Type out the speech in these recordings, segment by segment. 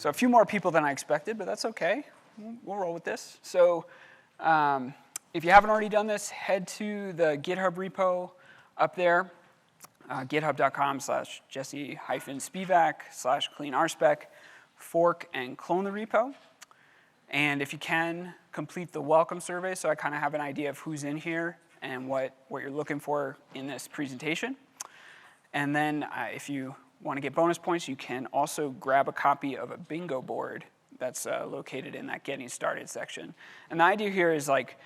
So a few more people than I expected, but that's OK. We'll roll with this. So if you haven't already done this, head to the GitHub repo up there, github.com/jesse-spevack/clean RSpec, fork and clone the repo. And if you can, complete the welcome survey so I kind of have an idea of who's in here and what you're looking for in this presentation. And then if you want to get bonus points, you can also grab a copy of a bingo board that's located in that Getting Started section. And the idea here is like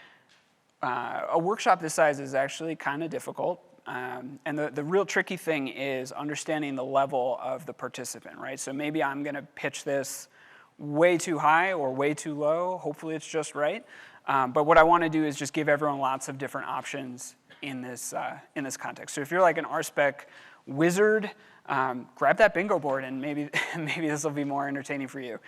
a workshop this size is actually kind of difficult. And the real tricky thing is understanding the level of the participant, right? So maybe I'm going to pitch this way too high or way too low. Hopefully it's just right. But what I want to do is just give everyone lots of different options in this context. So if you're like an RSpec wizard, grab that bingo board and maybe this will be more entertaining for you.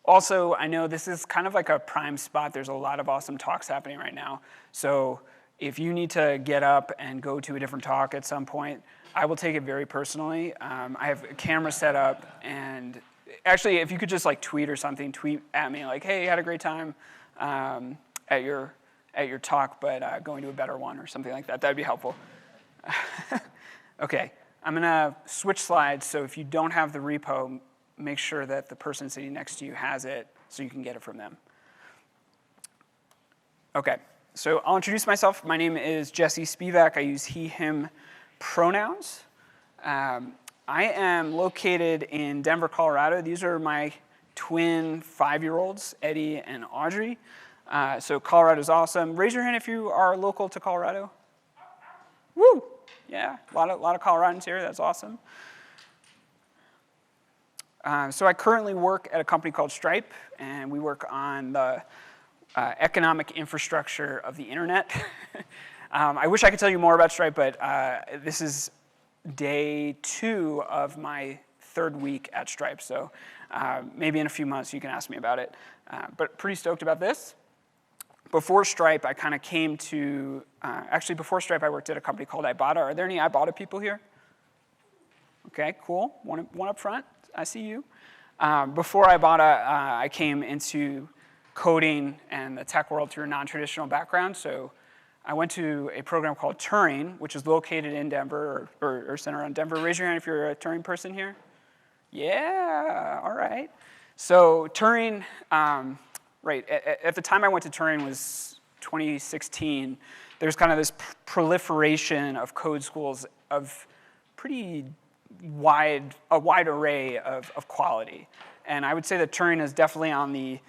Also, I know this is kind of like a prime spot. There's a lot of awesome talks happening right now. So if you need to get up and go to a different talk at some point, I will take it very personally. I have a camera set up, and actually, if you could just like tweet or something, tweet at me like, hey, had a great time at your talk, but going to a better one or something like that. That'd be helpful. OK, I'm going to switch slides. So if you don't have the repo, make sure that the person sitting next to you has it so you can get it from them. OK, so I'll introduce myself. My name is Jesse Spevack. I use he, him pronouns. I am located in Denver, Colorado. These are my twin 5-year-olds, Eddie and Audrey. So Colorado's awesome. Raise your hand if you are local to Colorado. Woo! Yeah, a lot of Coloradans here. That's awesome. So I currently work at a company called Stripe, and we work on the economic infrastructure of the internet. I wish I could tell you more about Stripe, but this is day 2 of my 3rd week at Stripe. So maybe in a few months you can ask me about it. But pretty stoked about this. Before Stripe, I kind of came to, actually before Stripe, I worked at a company called Ibotta. Are there any Ibotta people here? OK, cool. One up front. I see you. Before Ibotta, I came into coding and the tech world through a non-traditional background. So I went to a program called Turing, which is located in Denver or centered around Denver. Raise your hand if you're a Turing person here. Yeah, all right. So Turing, right, at the time I went to Turing was 2016. There's kind of this proliferation of code schools of pretty wide array of quality. And I would say that Turing is definitely on the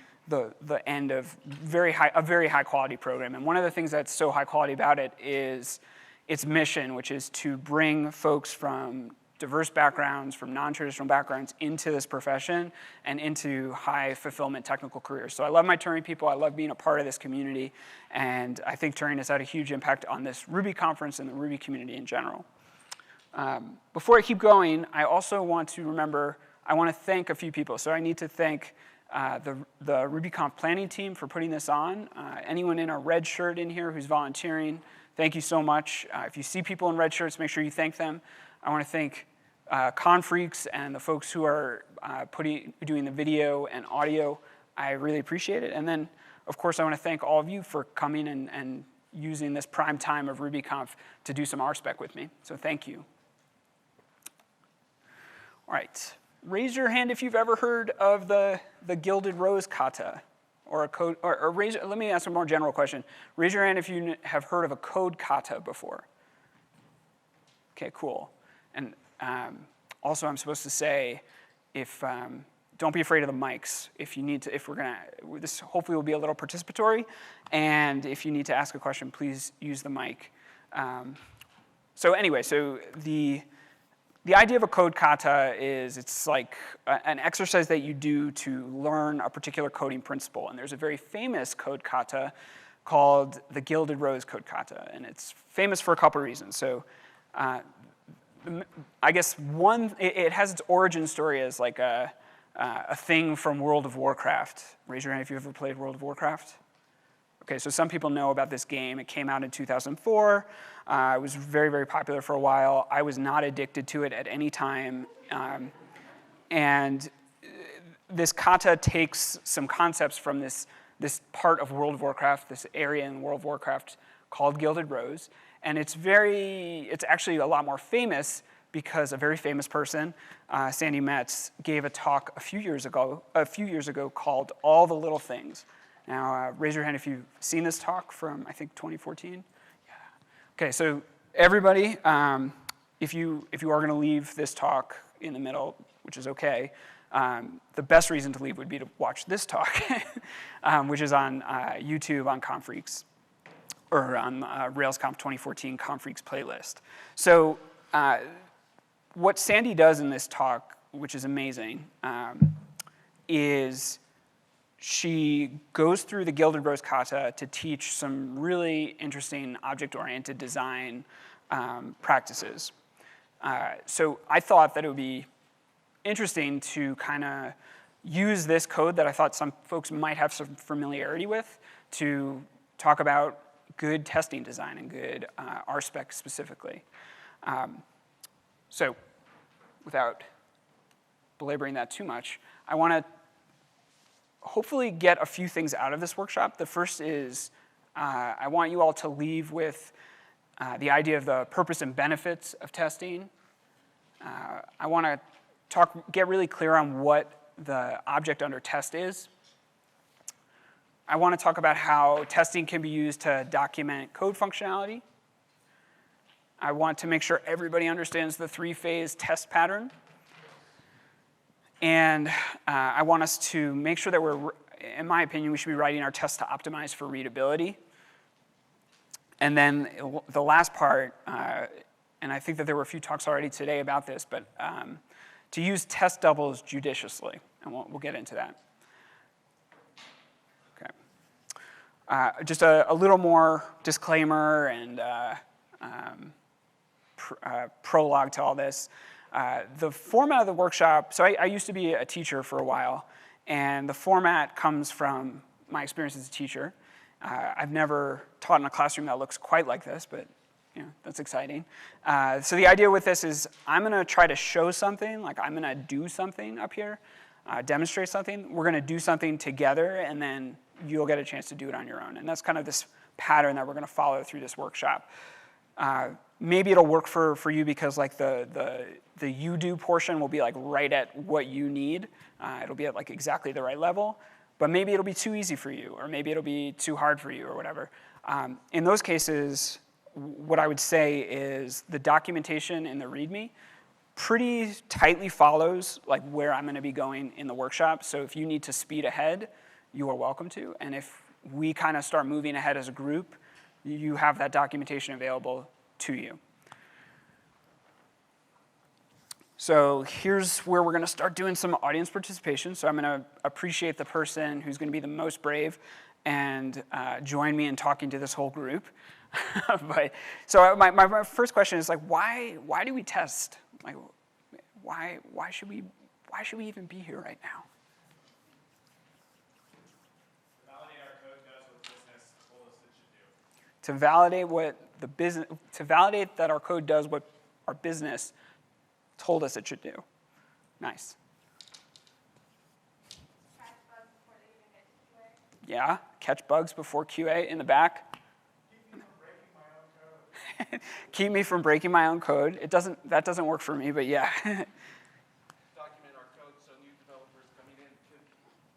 end of a very high quality program. And one of the things that's so high quality about it is its mission, which is to bring folks from diverse backgrounds, from non-traditional backgrounds into this profession and into high fulfillment technical careers. So I love my Turing people. I love being a part of this community. And I think Turing has had a huge impact on this Ruby conference and the Ruby community in general. Before I keep going, I also want to thank a few people. So I need to thank the RubyConf planning team for putting this on. Anyone in a red shirt in here who's volunteering, thank you so much. If you see people in red shirts, make sure you thank them. I want to thank Confreaks and the folks who are doing the video and audio. I really appreciate it. And then, of course, I want to thank all of you for coming and using this prime time of RubyConf to do some RSpec with me. So thank you. All right. Raise your hand if you've ever heard of the Gilded Rose Kata, or a code. Or let me ask a more general question. Raise your hand if you have heard of a code kata before. OK, cool. And also, I'm supposed to say, don't be afraid of the mics. If you need to, this hopefully will be a little participatory. And if you need to ask a question, please use the mic. So anyway, so the idea of a code kata is it's like an exercise that you do to learn a particular coding principle. And there's a very famous code kata called the Gilded Rose code kata. And it's famous for a couple of reasons. So I guess it has its origin story as like a thing from World of Warcraft. Raise your hand if you've ever played World of Warcraft. OK, so some people know about this game. It came out in 2004. It was very, very popular for a while. I was not addicted to it at any time. And this kata takes some concepts from this part of World of Warcraft, this area in World of Warcraft called Gilded Rose, and it's actually a lot more famous because a very famous person, Sandy Metz, gave a talk a few years ago called All the Little Things. Now, raise your hand if you've seen this talk from, I think, 2014. Yeah. Okay, so everybody, if you are going to leave this talk in the middle, which is okay, the best reason to leave would be to watch this talk, which is on YouTube on Confreaks, or on RailsConf 2014 Confreaks playlist. So what Sandy does in this talk, which is amazing, is she goes through the Gilded Rose kata to teach some really interesting object-oriented design practices. So I thought that it would be interesting to kind of use this code that I thought some folks might have some familiarity with to talk about good testing design and good RSpec specifically. So without belaboring that too much, I want to hopefully get a few things out of this workshop. The first is I want you all to leave with the idea of the purpose and benefits of testing. I want to get really clear on what the object under test is. I want to talk about how testing can be used to document code functionality. I want to make sure everybody understands the three-phase test pattern. And I want us to make sure that in my opinion, we should be writing our tests to optimize for readability. And then the last part, and I think that there were a few talks already today about this, but to use test doubles judiciously, and we'll get into that. Okay. Just a little more disclaimer and prologue to all this. The format of the workshop, so I used to be a teacher for a while, and the format comes from my experience as a teacher. I've never taught in a classroom that looks quite like this, but that's exciting. So the idea with this is I'm going to try to show something, like I'm going to do something up here, demonstrate something. We're going to do something together, and then you'll get a chance to do it on your own. And that's kind of this pattern that we're going to follow through this workshop. Maybe it'll work for you because like the you do portion will be like right at what you need. It'll be at like exactly the right level. But maybe it'll be too easy for you, or maybe it'll be too hard for you, or whatever. In those cases, what I would say is the documentation in the README pretty tightly follows like where I'm going to be going in the workshop. So if you need to speed ahead, you are welcome to. And if we kind of start moving ahead as a group, you have that documentation available to you. So here's where we're going to start doing some audience participation. So I'm going to appreciate the person who's going to be the most brave and join me in talking to this whole group. So my first question is like, why do we test? Like, why should we even be here right now? To validate that our code does what our business told us it should do. Nice. Catch bugs before they even get to QA. Yeah, catch bugs before QA in the back. Keep me from breaking my own code. That doesn't work for me, but yeah. Document our code so new developers coming in can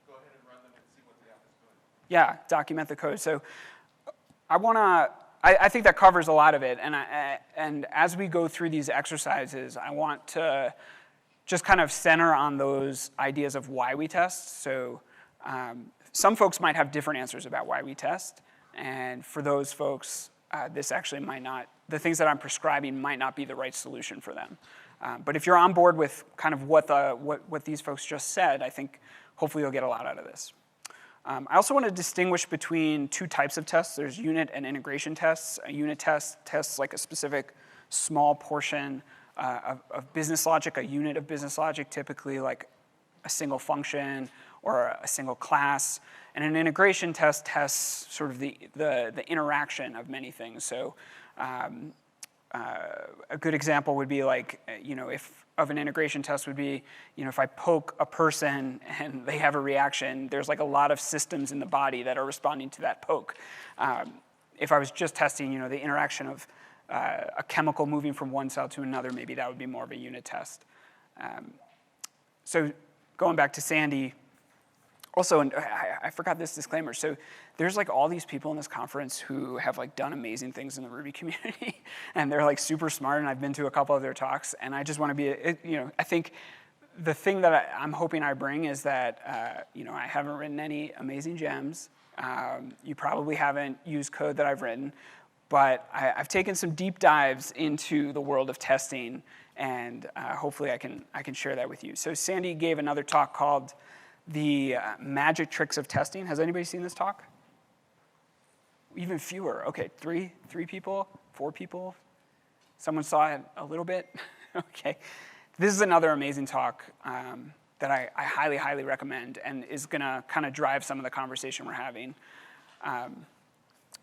go ahead and run them and see what the app is doing. Yeah, document the code. So I think that covers a lot of it. And as we go through these exercises, I want to just kind of center on those ideas of why we test. So some folks might have different answers about why we test. And for those folks, this actually might not, the things that I'm prescribing might not be the right solution for them. But if you're on board with kind of what these folks just said, I think hopefully you'll get a lot out of this. I also want to distinguish between two types of tests. There's unit and integration tests. A unit test tests like a specific small portion of business logic, a unit of business logic, typically like a single function or a single class. And an integration test tests sort of the interaction of many things. So a good example would be like, of an integration test would be, if I poke a person and they have a reaction, there's like a lot of systems in the body that are responding to that poke. If I was just testing, the interaction of a chemical moving from one cell to another, maybe that would be more of a unit test. So going back to Sandy, also, and I forgot this disclaimer. So there's like all these people in this conference who have like done amazing things in the Ruby community, and they're like super smart. And I've been to a couple of their talks, and I just want to be, I think the thing that I'm hoping I bring is that, I haven't written any amazing gems. You probably haven't used code that I've written, but I've taken some deep dives into the world of testing, and hopefully I can share that with you. So Sandy gave another talk called The Magic Tricks of Testing. Has anybody seen this talk? Even fewer. Okay, three people, 4 people. Someone saw it a little bit. Okay. This is another amazing talk that I highly, highly recommend and is going to kind of drive some of the conversation we're having.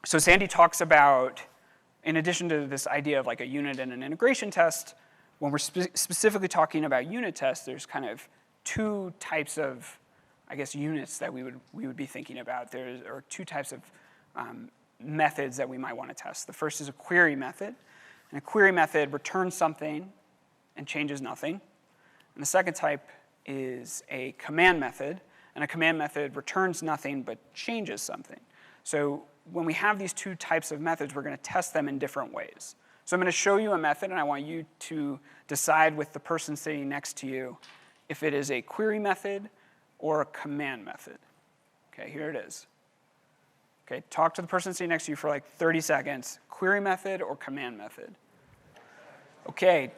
So Sandy talks about, in addition to this idea of like a unit and an integration test, when we're specifically talking about unit tests, there's kind of 2 types of, I guess, units that we would be thinking about. There are 2 types of methods that we might want to test. The first is a query method. And a query method returns something and changes nothing. And the second type is a command method. And a command method returns nothing but changes something. So when we have these 2 types of methods, we're going to test them in different ways. So I'm going to show you a method, and I want you to decide with the person sitting next to you if it is a query method or a command method. Okay, here it is. Okay, talk to the person sitting next to you for like 30 seconds. Query method or command method? Okay,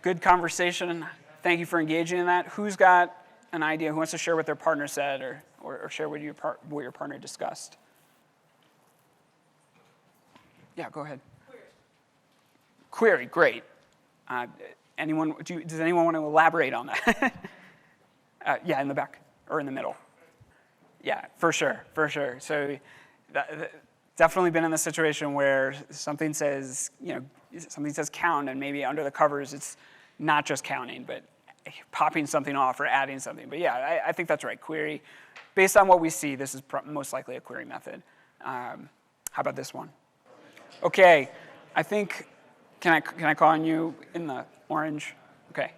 good conversation. Thank you for engaging in that. Who's got an idea? Who wants to share what their partner said or share what your partner discussed? Yeah, go ahead. Query, great. Does anyone want to elaborate on that? Yeah, in the back or in the middle. Yeah, for sure. So definitely been in the situation where something says count, and maybe under the covers it's not just counting, but popping something off or adding something. But yeah, I think that's right. Query, based on what we see, this is most likely a query method. How about this one? Okay, I think, can I call on you in the orange? Okay.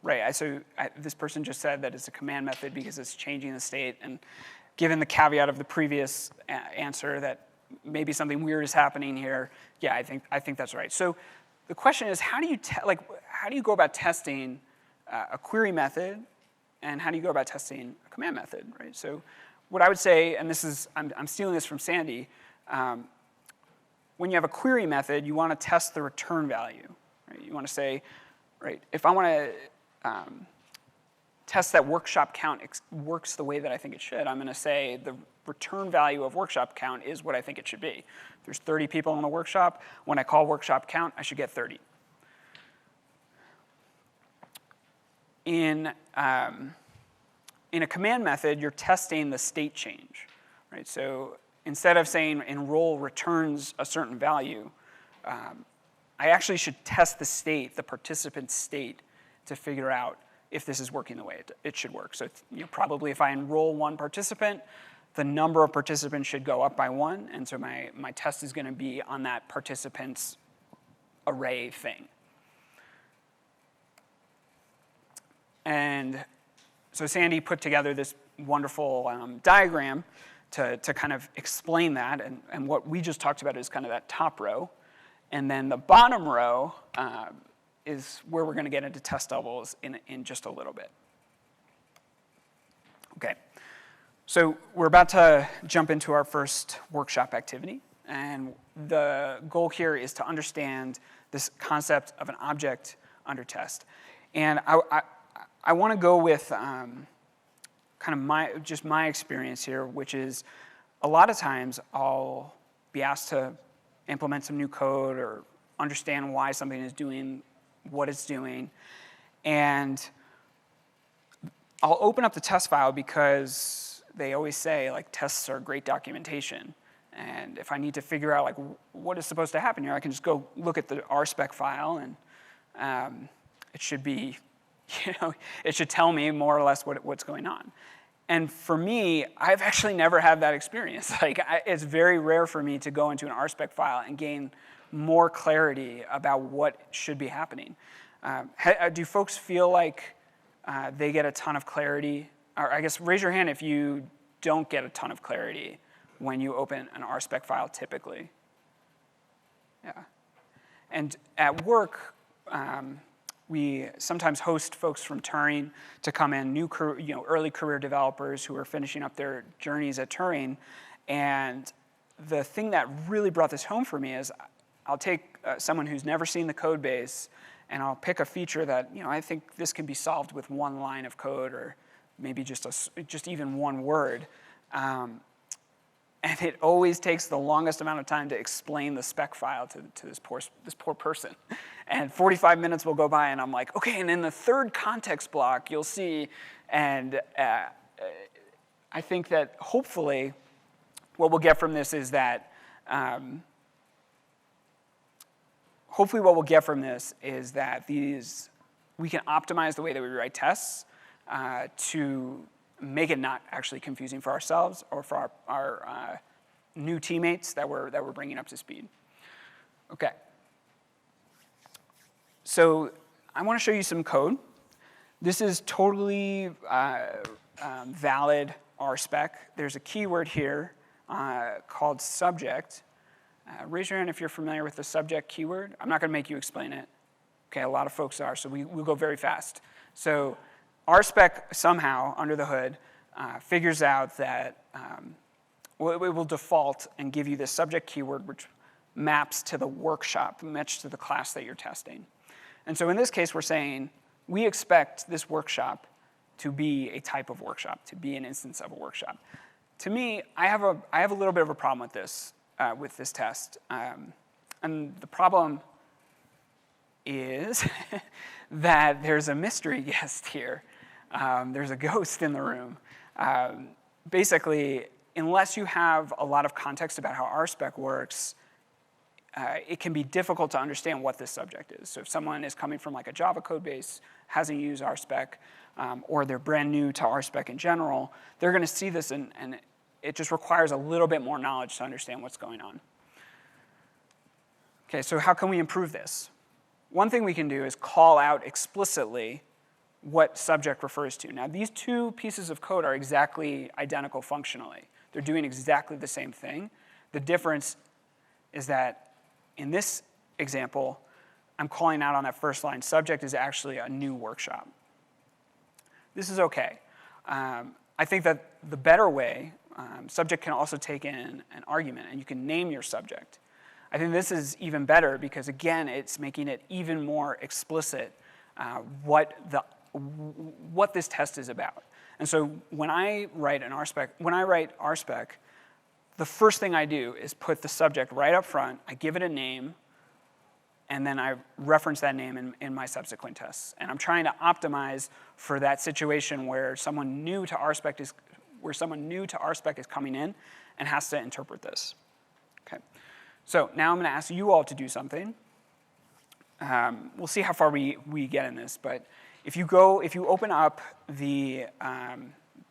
Right, so this person just said that it's a command method because it's changing the state, and given the caveat of the previous answer that maybe something weird is happening here, yeah, I think that's right. So the question is, how do you go about testing a query method, and how do you go about testing a command method, right? So what I would say, and this is, I'm stealing this from Sandy, when you have a query method, you want to test the return value, right? You want to say, right, if I want to test that workshop count works the way that I think it should, I'm going to say the return value of workshop count is what I think it should be. If there's 30 people in a workshop, when I call workshop count, I should get 30. In a command method, you're testing the state change, right? So instead of saying enroll returns a certain value, I actually should test the state, the participant state, to figure out if this is working the way it should work. So probably if I enroll 1 participant, the number of participants should go up by 1, and so my test is going to be on that participant's array thing. And so Sandy put together this wonderful diagram to kind of explain that, and what we just talked about is kind of that top row, and then the bottom row is where we're going to get into test doubles in just a little bit. Okay, so we're about to jump into our first workshop activity, and the goal here is to understand this concept of an object under test. And I want to go with kind of my experience here, which is a lot of times I'll be asked to implement some new code or understand why something is doing what it's doing, and I'll open up the test file because they always say, like, tests are great documentation, And if I need to figure out like what is supposed to happen here, I can just go look at the RSpec file, and it should be, it should tell me more or less what's going on. And for me, I've actually never had that experience. Like, it's very rare for me to go into an RSpec file and gain more clarity about what should be happening. Do folks feel like they get a ton of clarity? Or I guess raise your hand if you don't get a ton of clarity when you open an RSpec file typically. Yeah. And at work, we sometimes host folks from Turing to come in, early career developers who are finishing up their journeys at Turing. And the thing that really brought this home for me is I'll take someone who's never seen the code base, and I'll pick a feature that I think this can be solved with one line of code, or maybe just even one word. And it always takes the longest amount of time to explain the spec file to this poor person. And 45 minutes will go by, and I'm like, okay, and in the third context block, you'll see. And I think that hopefully what we'll get from this is that, we can optimize the way that we write tests to make it not actually confusing for ourselves or for our new teammates that we're bringing up to speed. Okay. So I want to show you some code. This is totally valid RSpec. There's a keyword here called subject. Raise your hand if you're familiar with the subject keyword. I'm not going to make you explain it. Okay, a lot of folks are, so we'll go very fast. So RSpec somehow, under the hood, figures out that it will default and give you this subject keyword, which maps to the workshop, matched to the class that you're testing. And so in this case, we're saying, we expect this workshop to be a type of workshop, to be an instance of a workshop. To me, I have a little bit of a problem with this test. And the problem is that there's a mystery guest here. There's a ghost in the room. Basically, unless you have a lot of context about how RSpec works, it can be difficult to understand what this subject is. So if someone is coming from like a Java code base, hasn't used RSpec, or they're brand new to RSpec in general, they're going to see this, and it just requires a little bit more knowledge to understand what's going on. Okay, so how can we improve this? One thing we can do is call out explicitly what subject refers to. Now, these two pieces of code are exactly identical functionally. They're doing exactly the same thing. The difference is that in this example, I'm calling out on that first line, subject is actually a new workshop. This is okay. I think that the better way, subject can also take in an argument, and you can name your subject. I think this is even better because, again, it's making it even more explicit what this test is about. And so when I write RSpec, the first thing I do is put the subject right up front. I give it a name, and then I reference that name in my subsequent tests. And I'm trying to optimize for that situation where someone new to RSpec is coming in and has to interpret this. Okay. So now I'm going to ask you all to do something. We'll see how far we get in this, but if you open up the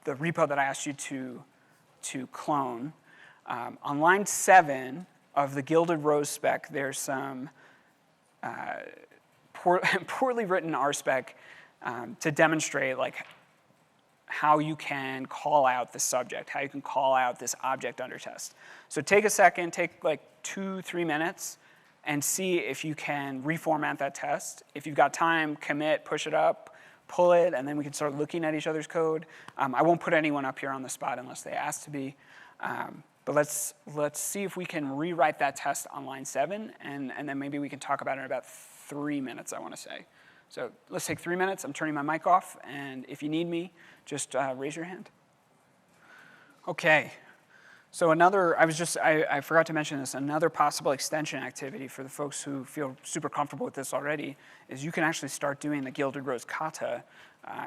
repo that I asked you to clone, on line 7 of the Gilded Rose spec, there's some poorly written RSpec to demonstrate like how you can call out the subject, how you can call out this object under test. So take a second, take like 2-3 minutes, and see if you can reformat that test. If you've got time, commit, push it up, pull it, and then we can start looking at each other's code. I won't put anyone up here on the spot unless they ask to be. But let's see if we can rewrite that test on line 7, and then maybe we can talk about it in about 3 minutes, I want to say. So let's take 3 minutes. I'm turning my mic off, and if you need me, just raise your hand. Okay. So I forgot to mention this, another possible extension activity for the folks who feel super comfortable with this already is you can actually start doing the Gilded Rose Kata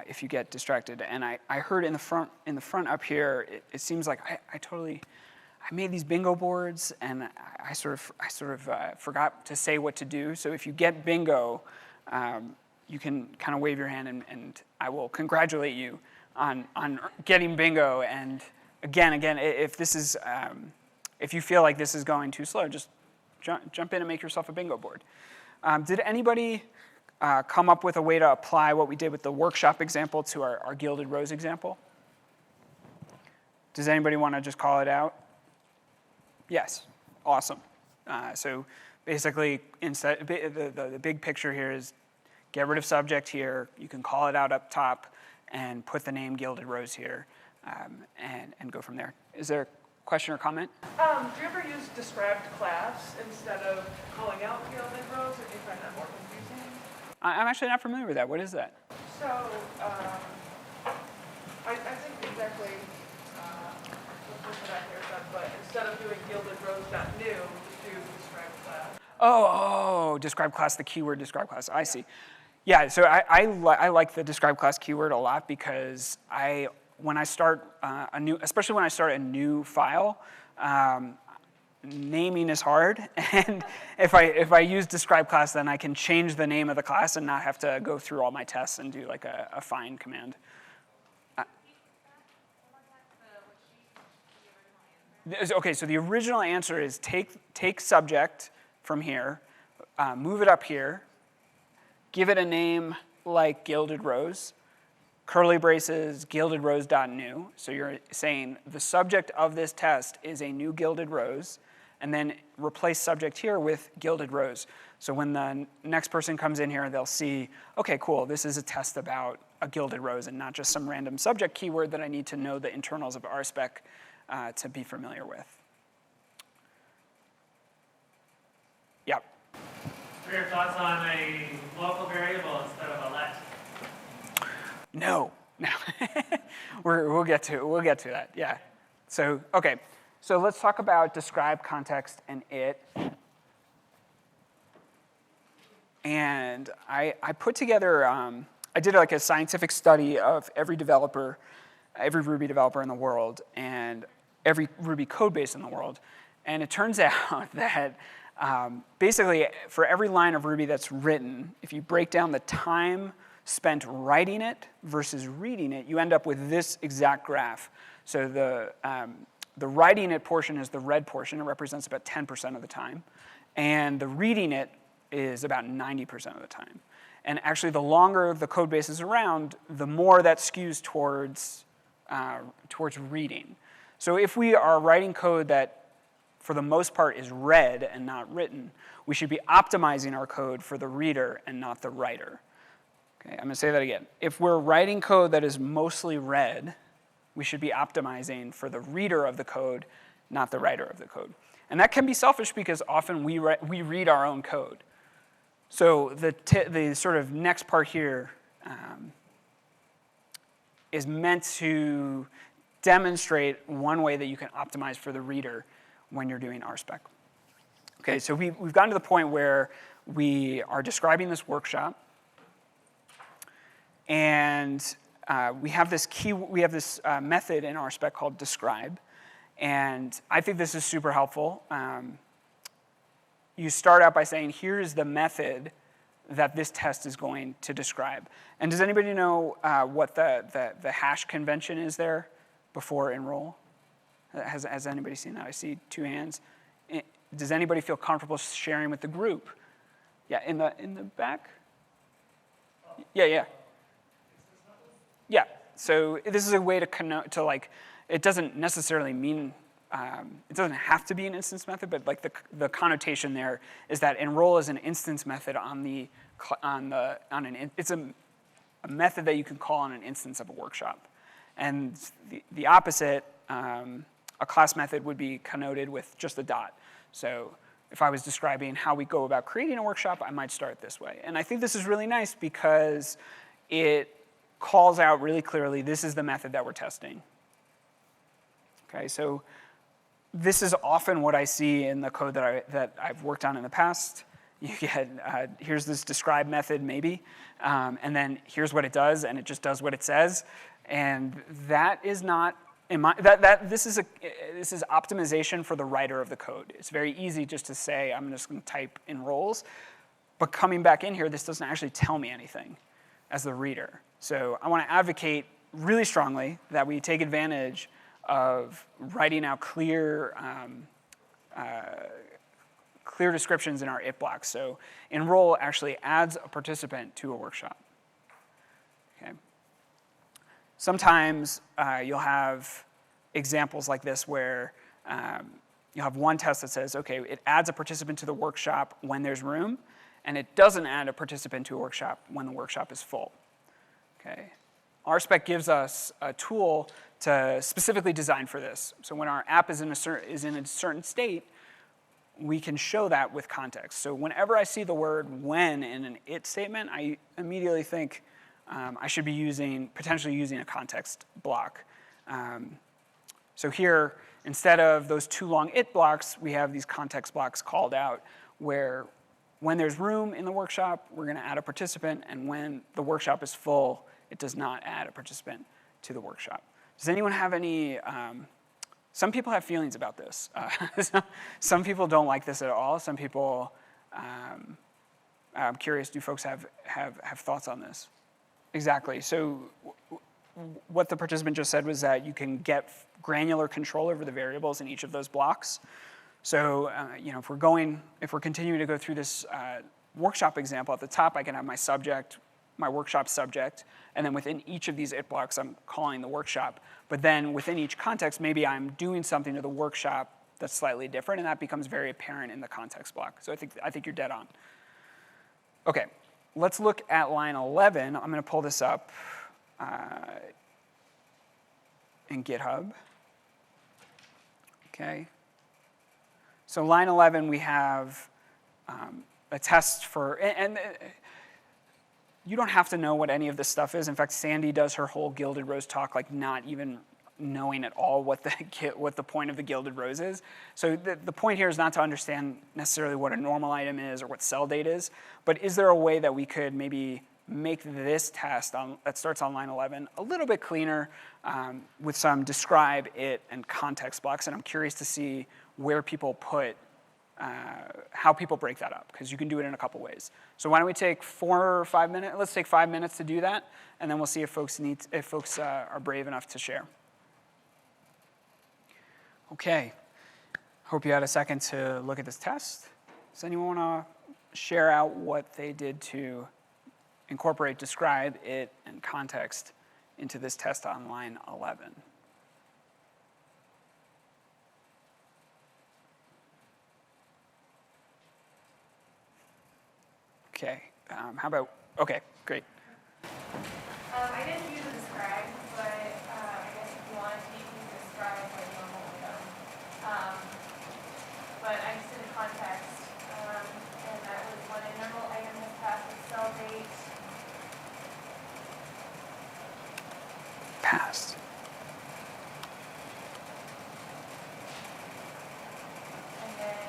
if you get distracted. And I heard in the front up here, it seems like I made these bingo boards, and I sort of forgot to say what to do. So if you get bingo, you can kind of wave your hand, and I will congratulate you on getting bingo. And again, if this is if you feel like this is going too slow, just jump in and make yourself a bingo board. Did anybody come up with a way to apply what we did with the workshop example to our Gilded Rose example? Does anybody want to just call it out? Yes, awesome. So basically, instead, the big picture here is get rid of subject here. You can call it out up top and put the name Gilded Rose here and go from there. Is there a question or comment? Do you ever use described class instead of calling out Gilded Rose, or do you find that more confusing? I'm actually not familiar with that. What is that? So I think exactly what that here said, but instead of doing Gilded Rose.new, just do described class. Oh, describe class, the keyword describe class. I see. Yeah, so I like the describe class keyword a lot because when I start especially when I start a new file, naming is hard, and if I use describe class, then I can change the name of the class and not have to go through all my tests and do like a find command. Okay, so the original answer is take subject from here, move it up here, give it a name like Gilded Rose, curly braces, Gilded Rose.new. So you're saying the subject of this test is a new Gilded Rose, and then replace subject here with Gilded Rose. So when the next person comes in here, they'll see, okay, cool, this is a test about a Gilded Rose and not just some random subject keyword that I need to know the internals of RSpec to be familiar with. Yep. What are your thoughts on a local variable instead of a let? No. we'll get to that. Yeah. So okay. So let's talk about describe, context, and it. And I put together. I did like a scientific study of every Ruby developer in the world, and every Ruby code base in the world. And it turns out that basically for every line of Ruby that's written, if you break down the time spent writing it versus reading it, you end up with this exact graph. So the writing it portion is the red portion. It represents about 10% of the time. And the reading it is about 90% of the time. And actually, the longer the code base is around, the more that skews towards reading. So if we are writing code that, for the most part, is read and not written, we should be optimizing our code for the reader and not the writer. Okay, I'm going to say that again. If we're writing code that is mostly read, we should be optimizing for the reader of the code, not the writer of the code. And that can be selfish because often we read our own code. So the sort of next part here is meant to demonstrate one way that you can optimize for the reader when you're doing RSpec. Okay, so we've gotten to the point where we are describing this workshop, and we have this method in RSpec called describe, and I think this is super helpful. You start out by saying, here's the method that this test is going to describe. And does anybody know what the hash convention is there before enroll? Has anybody seen that? I see 2 hands. Does anybody feel comfortable sharing with the group? Yeah, in the back? Yeah. Yeah, so this is a way to like, it doesn't necessarily mean, it doesn't have to be an instance method, but like the connotation there is that enroll is an instance method it's a method that you can call on an instance of a workshop. And the opposite, a class method would be connoted with just a dot. So if I was describing how we go about creating a workshop, I might start this way. And I think this is really nice because it calls out really clearly, this is the method that we're testing. Okay, so this is often what I see in the code that I've worked on in the past. You get, here's this describe method maybe, and then here's what it does, and it just does what it says. And that is not this is optimization for the writer of the code. It's very easy just to say, I'm just going to type in roles. But coming back in here, this doesn't actually tell me anything as the reader. So I want to advocate really strongly that we take advantage of writing out clear descriptions in our if blocks. So enroll actually adds a participant to a workshop. Okay. Sometimes you'll have examples like this where you'll have one test that says, okay, it adds a participant to the workshop when there's room, and it doesn't add a participant to a workshop when the workshop is full. Okay. RSpec gives us a tool to specifically design for this. So when our app is in a certain state, we can show that with context. So whenever I see the word when in an it statement, I immediately think I should be potentially using a context block. So here, instead of those 2 long it blocks, we have these context blocks called out where when there's room in the workshop, we're going to add a participant, and when the workshop is full, it does not add a participant to the workshop. Does anyone have any, some people have feelings about this. Some people don't like this at all. Some people, I'm curious, do folks have thoughts on this? Exactly. So what the participant just said was that you can get granular control over the variables in each of those blocks. So if we're continuing to go through this workshop example, at the top I can have my subject, my workshop subject, and then within each of these it blocks I'm calling the workshop. But then within each context, maybe I'm doing something to the workshop that's slightly different, and that becomes very apparent in the context block. So I think you're dead on. Okay, let's look at line 11. I'm going to pull this up in GitHub. Okay. So line 11, we have a test for, and you don't have to know what any of this stuff is. In fact, Sandy does her whole Gilded Rose talk like not even knowing at all what the point of the Gilded Rose is. So the point here is not to understand necessarily what a normal item is or what cell date is, but is there a way that we could maybe make this test that starts on line 11 a little bit cleaner with some describe, it, and context blocks? And I'm curious to see where people put, how people break that up, because you can do it in a couple ways. So why don't we take 4 or 5 minutes? Let's take 5 minutes to do that, and then we'll see if folks are brave enough to share. Okay. Hope you had a second to look at this test. Does anyone want to share out what they did to incorporate describe, it, and context into this test on line 11? Okay, how about, okay, great. I didn't use a describe, but I guess if you wanted to, you can use describe like normal item. But I just did a context, and that was when a normal item has passed the cell date. Passed. And then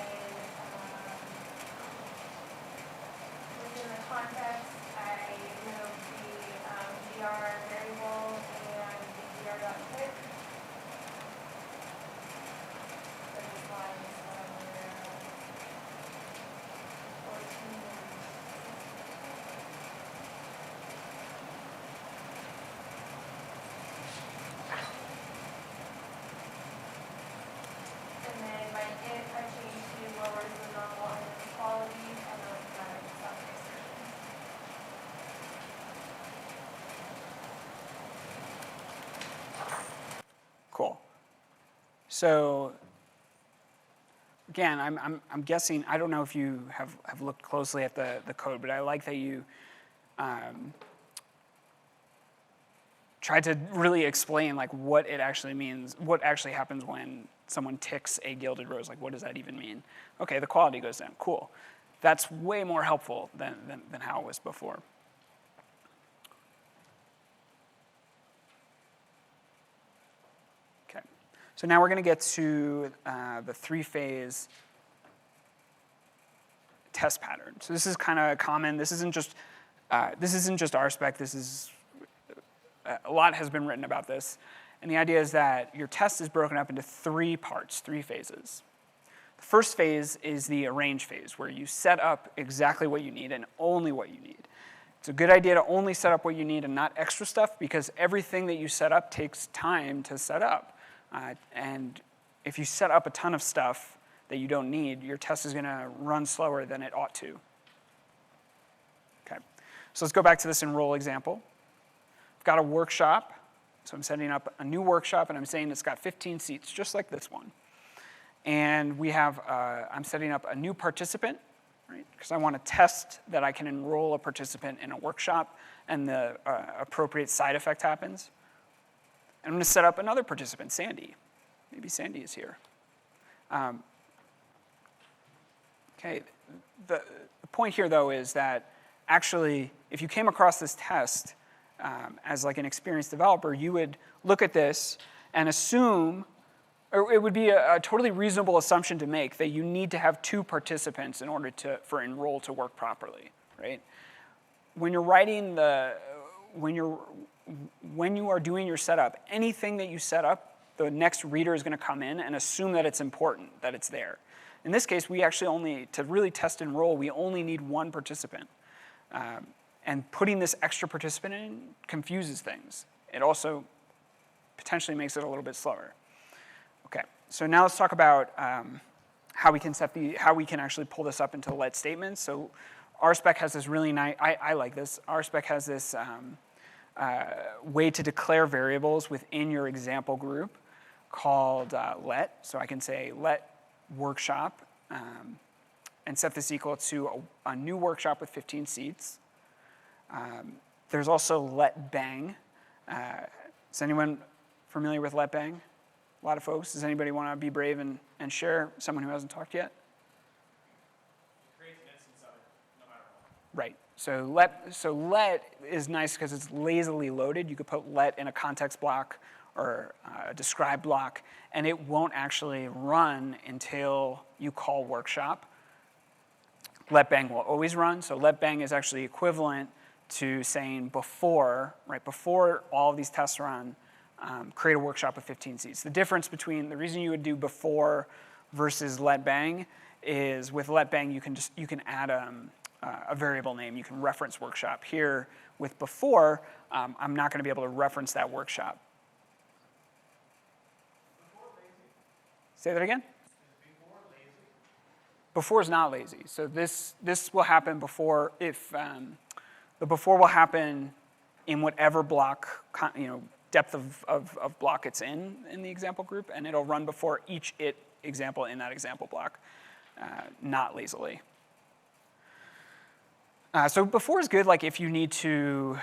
within the context, I moved the gr variable and the gr.pick. So this line is 14 and 16. And then by it, I changed to lower the normal and the quality, and then Extraneous Assertions. Cool. So again, I'm guessing, I don't know if you have looked closely at the code, but I like that you tried to really explain like what it actually means, what actually happens when someone ticks a Gilded Rose. Like, what does that even mean? Okay, the quality goes down. Cool. That's way more helpful than how it was before. Okay, so now we're going to get to the 3-phase test pattern. So this is kind of common. This isn't just RSpec. This is a lot has been written about this, And the idea is that your test is broken up into 3 parts, 3 phases. The first phase is the arrange phase, where you set up exactly what you need and only what you need. It's a good idea to only set up what you need and not extra stuff, because everything that you set up takes time to set up. And if you set up a ton of stuff that you don't need, your test is going to run slower than it ought to. Okay, so let's go back to this enroll example. I've got a workshop, so I'm setting up a new workshop, and I'm saying it's got 15 seats, just like this one. And we have, I'm setting up a new participant, right? Because I want to test that I can enroll a participant in a workshop and the appropriate side effect happens. And I'm going to set up another participant, Sandy. Maybe Sandy is here. Okay, the point here, though, is that actually, if you came across this test as like an experienced developer, you would look at this and assume, or it would be a totally reasonable assumption to make that you need to have 2 participants in order for enroll to work properly, right? When you're writing when you are doing your setup, anything that you set up, the next reader is going to come in and assume that it's important, that it's there. In this case, we actually to really test enroll, we only need 1 participant. And putting this extra participant in confuses things. It also potentially makes it a little bit slower. Okay, so now let's talk about how we can actually pull this up into let statements. So RSpec has this really nice, I like this. RSpec has this way to declare variables within your example group called let. So I can say let workshop and set this equal to a new workshop with 15 seats. There's also let bang. Is anyone familiar with let bang? A lot of folks. Does anybody want to be brave and share? Someone who hasn't talked yet? Creates an instance of it, no matter what. Right. So let is nice because it's lazily loaded. You could put let in a context block or a describe block, and it won't actually run until you call workshop. Let bang will always run. So let bang is actually equivalent to saying before, right? Before all of these tests run, create a workshop with 15 seats. The difference between the reason you would do before versus let bang is with let bang you can add a variable name. You can reference workshop. Here with before, I'm not going to be able to reference that workshop. Say that again? Before is not lazy. So this will happen before if the before will happen in whatever block, depth of block it's in the example group, and it'll run before each example in that example block, not lazily. So before is good, like if you need to.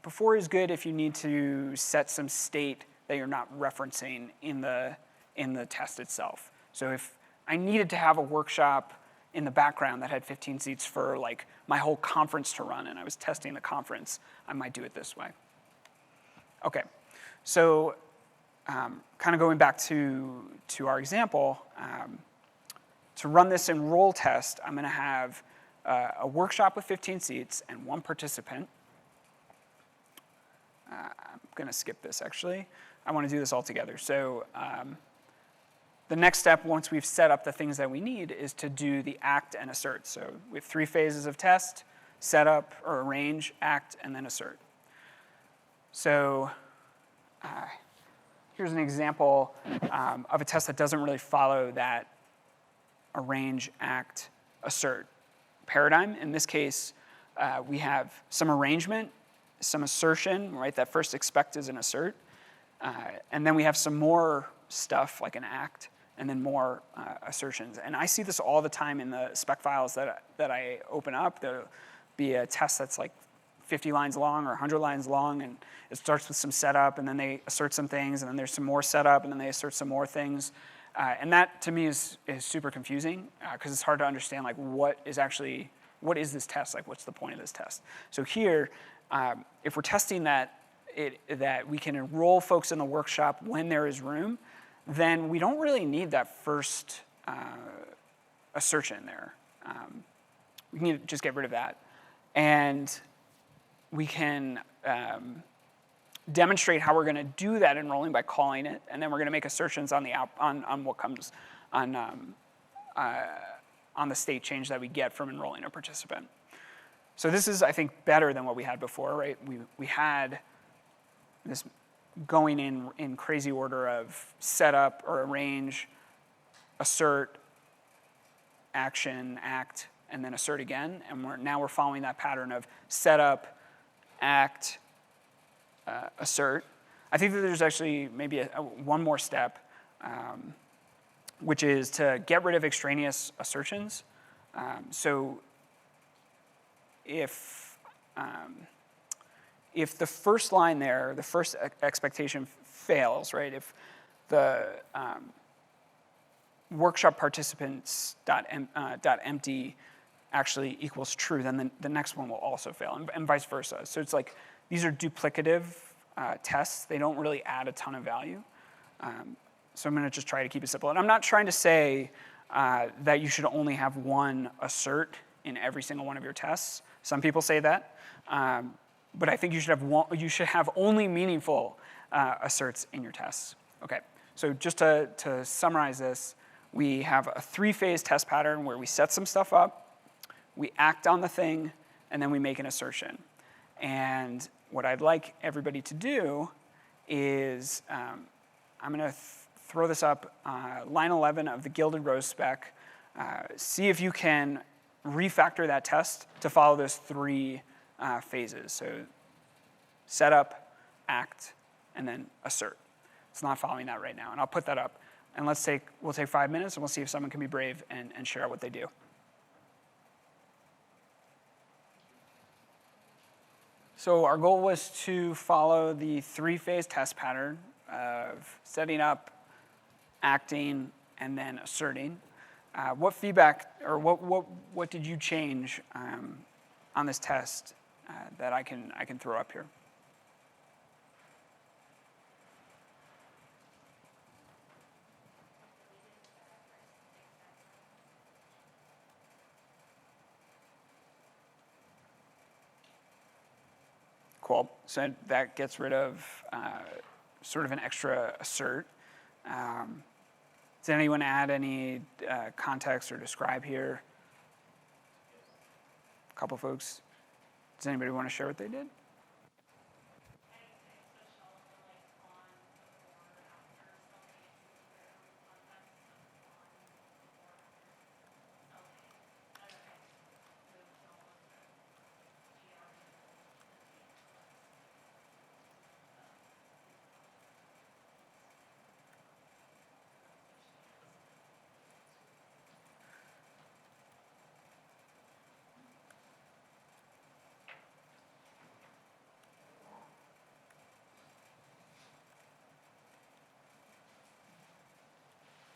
Before is good if you need to set some state that you're not referencing in the test itself. So if I needed to have a workshop in the background that had 15 seats for like my whole conference to run, and I was testing the conference, I might do it this way. Okay, so kind of going back to our example, to run this enroll test, I'm going to have a workshop with 15 seats and 1 participant. I'm going to skip this, actually. I want to do this all together. So the next step, once we've set up the things that we need, is to do the act and assert. So we have 3 phases of test: setup or arrange, act, and then assert. So here's an example of a test that doesn't really follow that arrange, act, assert paradigm. In this case, we have some arrangement, some assertion, right? That first expect is an assert. And then we have some more stuff like an act, and then more assertions. And I see this all the time in the spec files that I open up. There'll be a test that's like 50 lines long or 100 lines long, and it starts with some setup, and then they assert some things, and then there's some more setup, and then they assert some more things. And that, to me, is super confusing, because it's hard to understand, like, what is this test? Like, what's the point of this test? So here, if we're testing that we can enroll folks in the workshop when there is room, then we don't really need that first assertion there. We can just get rid of that. And we can demonstrate how we're going to do that enrolling by calling it, and then we're going to make assertions on the on what comes on the state change that we get from enrolling a participant. So this is, I think, better than what we had before, right? We had this going in crazy order of setup or arrange, assert, action, act, and then assert again. And now we're following that pattern of setup, act, assert. I think that there's actually maybe one more step, which is to get rid of extraneous assertions. So if the first line there, the first expectation fails, right? If the workshop participants.empty actually equals true, then the next one will also fail, and vice versa. So it's like these are duplicative tests. They don't really add a ton of value. So I'm going to just try to keep it simple. And I'm not trying to say that you should only have one assert in every single one of your tests. Some people say that. But I think you should have only meaningful asserts in your tests. Okay, so just to summarize this, we have a three-phase test pattern where we set some stuff up, we act on the thing, and then we make an assertion. And what I'd like everybody to do is, I'm going to throw this up, line 11 of the Gilded Rose spec. See if you can refactor that test to follow those three phases. So set up, act, and then assert. It's not following that right now, and I'll put that up. And we'll take 5 minutes, and we'll see if someone can be brave and share out what they do. So our goal was to follow the three-phase test pattern of setting up, acting, and then asserting. What feedback, or what did you change on this test that I can throw up here? Cool. So that gets rid of sort of an extra assert. Does anyone add any context or describe here? A couple folks. Does anybody want to share what they did?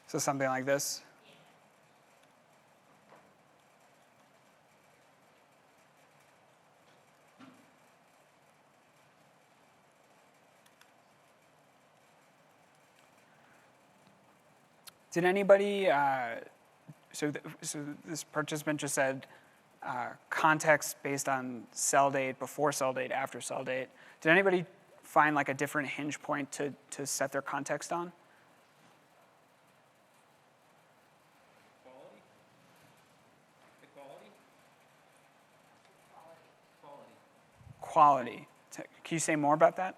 So something like this. Did anybody, so this participant just said context based on cell date, before cell date, after cell date. Did anybody find like a different hinge point to set their context on? Quality. Can you say more about that?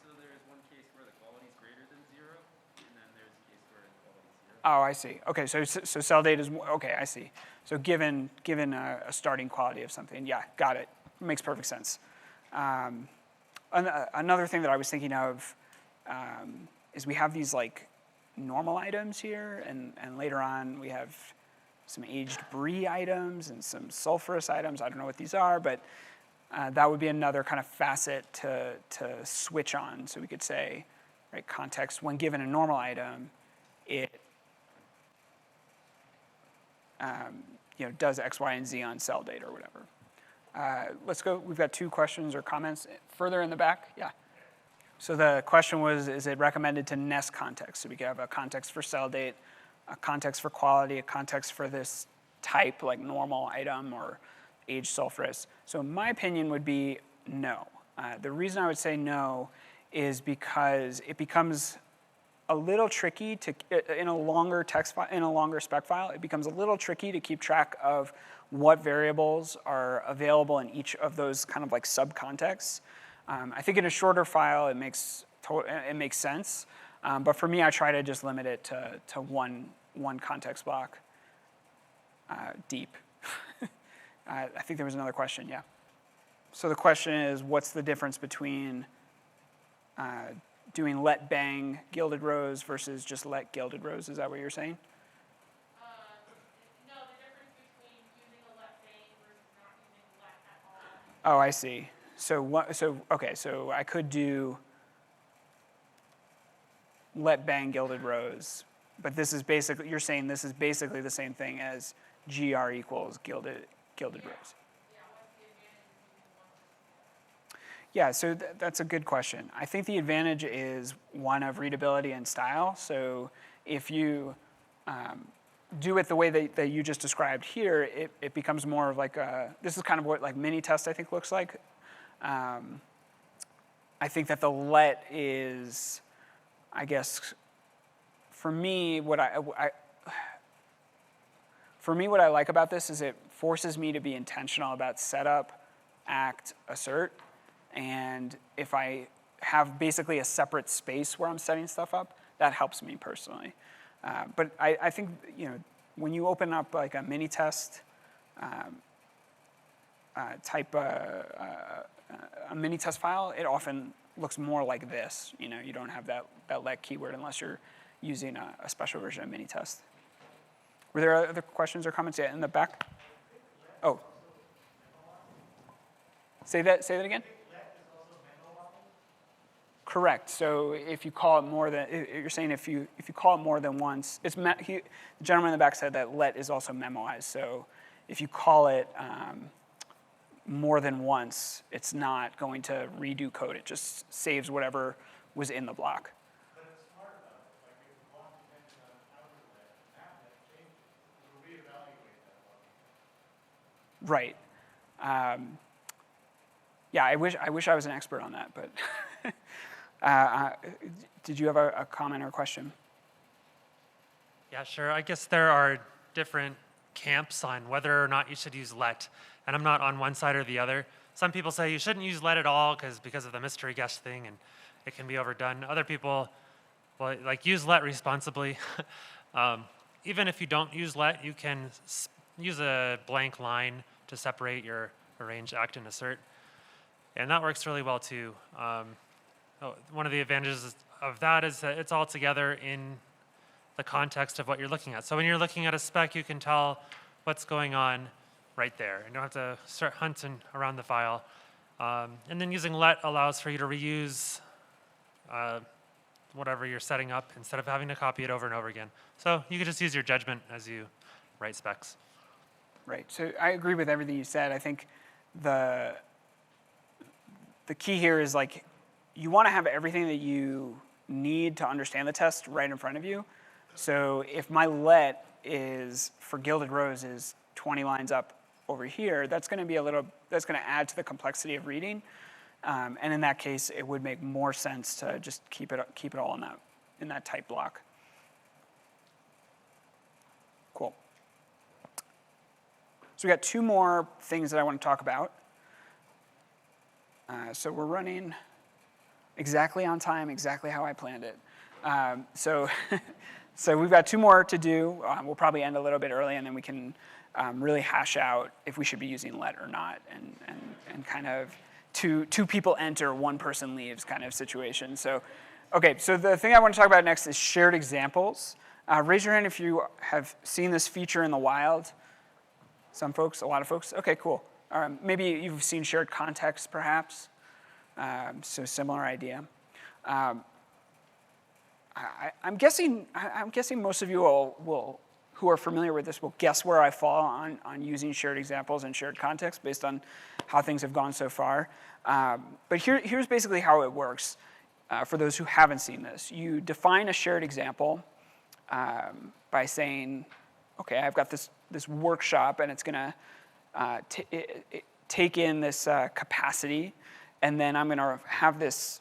So there's one case where the quality is greater than 0, and then there's a case where the quality is 0. Oh, I see. Okay, so cell date is, okay, I see. So given a starting quality of something, yeah, got it. Makes perfect sense. Another thing that I was thinking of is we have these like normal items here, and later on we have some aged brie items and some sulfurous items. I don't know what these are, but that would be another kind of facet to switch on. So we could say, right, context, when given a normal item, it does X, Y, and Z on cell date or whatever. Let's go, we've got 2 questions or comments further in the back. Yeah. So the question was, is it recommended to nest context? So we could have a context for cell date, a context for quality, a context for this type, like normal item or aged sulfurous? So my opinion would be no. The reason I would say no is because it becomes a little tricky to, in a longer text file, in a longer spec file, it becomes a little tricky to keep track of what variables are available in each of those kind of like sub-contexts. I think in a shorter file, it makes sense. But for me, I try to just limit it to one context block deep. I think there was another question, yeah. So the question is, what's the difference between doing let bang gilded rows versus just let gilded rows? Is that what you're saying? No, the difference between using a let bang versus not using let at all. Oh, I see. So I could do let bang gilded rows, but this is basically, you're saying this is basically the same thing as gr equals gilded rows. Yeah, so that's a good question. I think the advantage is one of readability and style. So if you do it the way that you just described here, it becomes more of like this is kind of what like mini test I think looks like. I think that the let is, I guess, for me what I like about this is it forces me to be intentional about setup, act, assert. And if I have basically a separate space where I'm setting stuff up, that helps me personally. But I think, when you open up like a mini test type a mini test file, it often looks more like this. You don't have that let keyword unless you're using a special version of mini test. Were there other questions or comments? Yeah, in the back? Oh. Say that again? Correct. So if you call it more than, you're saying if you call it more than once, the gentleman in the back said that let is also memoized. So if you call it more than once, it's not going to redo code. It just saves whatever was in the block. But it's smart about it. Like if you want to mention an outer let, that let changes. We'll reevaluate that one. Right. Yeah, I wish I was an expert on that, but did you have a comment or a question? Yeah, sure. I guess there are different camps on whether or not you should use let, and I'm not on one side or the other. Some people say you shouldn't use let at all because of the mystery guest thing, and it can be overdone. Other people, well, like use let responsibly. Even if you don't use let, you can use a blank line to separate your arrange, act, and assert. And that works really well too. One of the advantages of that is that it's all together in the context of what you're looking at. So when you're looking at a spec, you can tell what's going on right there. You don't have to start hunting around the file. And then using let allows for you to reuse whatever you're setting up instead of having to copy it over and over again. So you can just use your judgment as you write specs. Right. So I agree with everything you said. I think the key here is like you want to have everything that you need to understand the test right in front of you. So if my let is for gilded rows is 20 lines up over here, that's going to add to the complexity of reading. And in that case, it would make more sense to just keep it all in that type block. Cool. So we got two more things that I want to talk about. So we're running exactly on time, exactly how I planned it. So we've got two more to do. We'll probably end a little bit early, and then we can really hash out if we should be using let or not, and kind of two people enter, one person leaves kind of situation. So, okay, so the thing I want to talk about next is shared examples. Raise your hand if you have seen this feature in the wild. Some folks, a lot of folks. Okay, cool. Maybe you've seen shared context, perhaps. So similar idea. I'm guessing most of you who are familiar with this will guess where I fall on using shared examples and shared context based on how things have gone so far. But here's basically how it works for those who haven't seen this. You define a shared example by saying, okay, I've got this workshop, and it's going to take in this capacity, and then I'm going to have this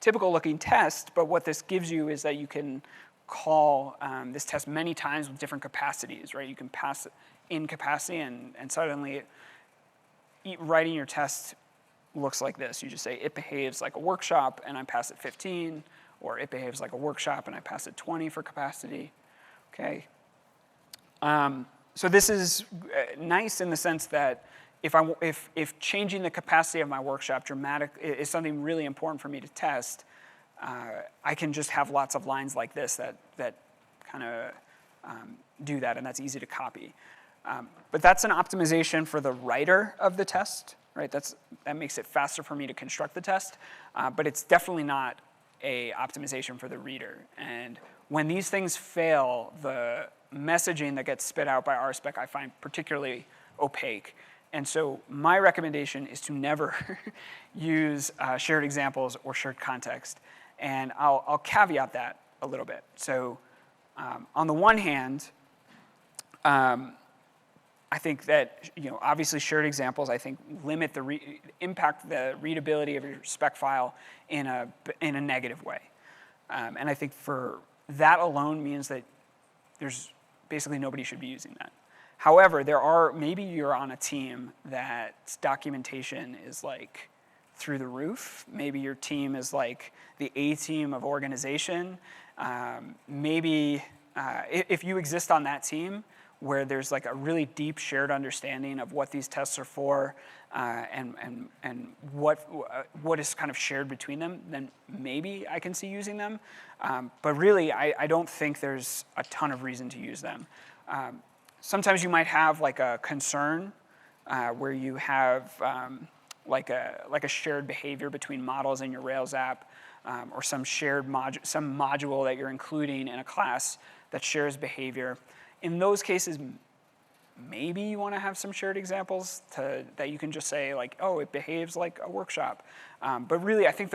typical looking test, but what this gives you is that you can call this test many times with different capacities, right? You can pass in capacity, and suddenly writing your test looks like this. You just say, it behaves like a workshop, and I pass it 15, or it behaves like a workshop, and I pass it 20 for capacity, okay? So this is nice in the sense that if changing the capacity of my workshop is something really important for me to test, I can just have lots of lines like this that kind of do that, and that's easy to copy. But that's an optimization for the writer of the test, right? That makes it faster for me to construct the test, but it's definitely not a optimization for the reader. And when these things fail, the messaging that gets spit out by RSpec I find particularly opaque. And so my recommendation is to never use shared examples or shared context. And I'll caveat that a little bit. So on the one hand, I think that obviously shared examples I think limit impact the readability of your spec file in a negative way. And I think for that alone means that there's basically nobody should be using that. However, maybe you're on a team that documentation is like through the roof. Maybe your team is like the A team of organization. Maybe if you exist on that team where there's like a really deep shared understanding of what these tests are for and what is kind of shared between them, then maybe I can see using them. But really, I don't think there's a ton of reason to use them. Sometimes you might have like a concern where you have like a shared behavior between models in your Rails app, or some shared module that you're including in a class that shares behavior. In those cases, maybe you want to have some shared examples that you can just say like, oh, it behaves like a workshop. But really, I think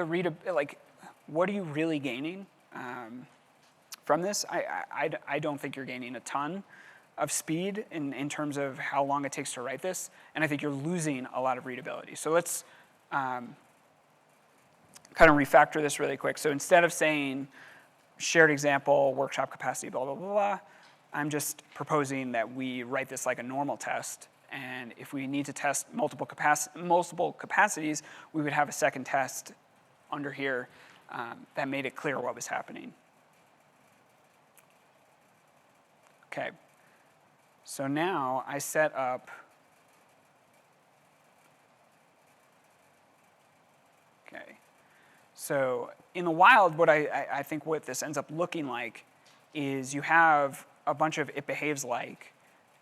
what are you really gaining from this? I don't think you're gaining a ton of speed in terms of how long it takes to write this, and I think you're losing a lot of readability. So let's kind of refactor this really quick. So instead of saying shared example, workshop capacity, blah, blah, blah, blah, I'm just proposing that we write this like a normal test, and if we need to test multiple capacities, we would have a second test under here that made it clear what was happening. Okay. So now I set up, okay. So in the wild, what I think what this ends up looking like is you have a bunch of it behaves like,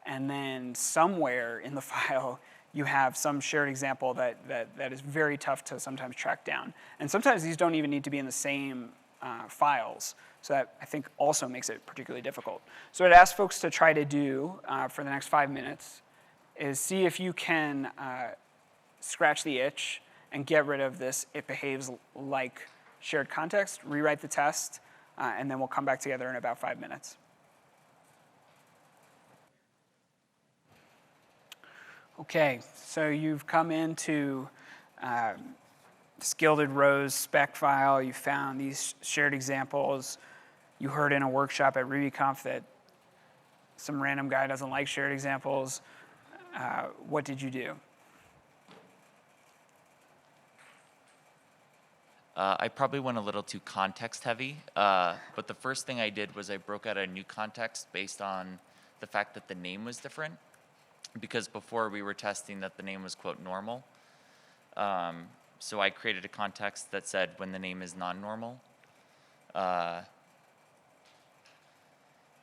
and then somewhere in the file you have some shared example that is very tough to sometimes track down. And sometimes these don't even need to be in the same files. So that, I think, also makes it particularly difficult. So what I'd ask folks to try to do for the next 5 minutes is see if you can scratch the itch and get rid of this it behaves like shared context, rewrite the test, and then we'll come back together in about 5 minutes. Okay, so you've come into this Gilded Rose spec file. You found these shared examples. You heard in a workshop at RubyConf that some random guy doesn't like shared examples. What did you do? I probably went a little too context heavy, but the first thing I did was I broke out a new context based on the fact that the name was different, because before we were testing that the name was, quote, normal. So I created a context that said when the name is non-normal.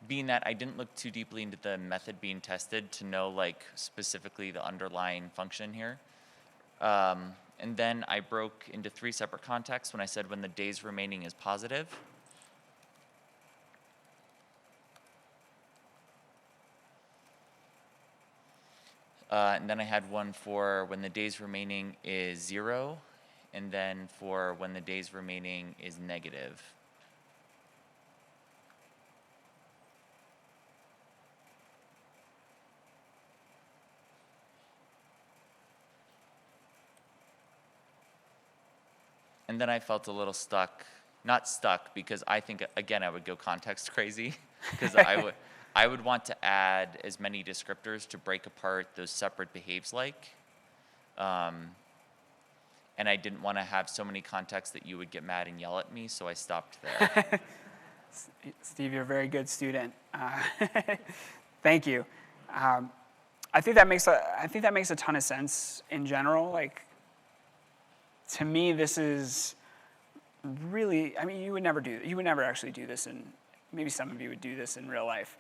Being that I didn't look too deeply into the method being tested to know like specifically the underlying function here. And then I broke into 3 separate contexts when I said when the days remaining is positive. And then I had one for when the days remaining is 0, and then for when the days remaining is negative. And then I felt a little stuck, not stuck, because I think, again, I would go context crazy, because I would want to add as many descriptors to break apart those separate behaves like. And I didn't want to have so many contexts that you would get mad and yell at me, so I stopped there. Steve, you're a very good student. Thank you. I think that makes a ton of sense in general. Like, to me, this is really, I mean, you would never actually do this, and maybe some of you would do this in real life.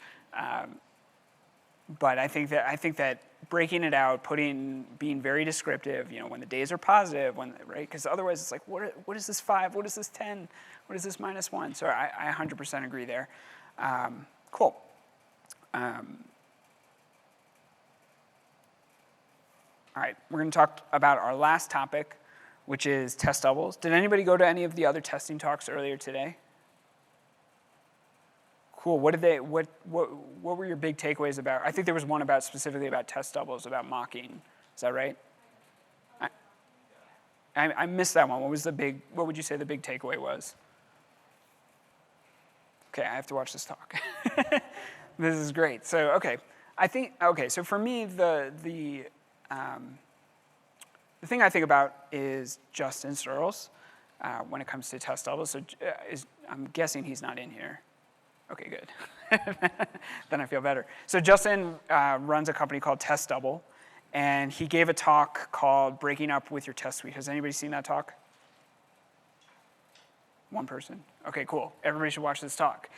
But I think that breaking it out, being very descriptive, when the days are positive, right? Because otherwise it's like, what is this 5? What is this 10? What is this -1? So I 100% agree there. Cool. All right, we're going to talk about our last topic, which is test doubles. Did anybody go to any of the other testing talks earlier today? Cool. What were your big takeaways about? I think there was one specifically about test doubles, about mocking. Is that right? I missed that one. What would you say the big takeaway was? Okay, I have to watch this talk. This is great. So, so for me, the thing I think about is Justin Searles when it comes to test doubles. So I'm guessing he's not in here. Okay, good. Then I feel better. So Justin runs a company called Test Double, and he gave a talk called Breaking Up with Your Test Suite. Has anybody seen that talk? One person. Okay, cool. Everybody should watch this talk.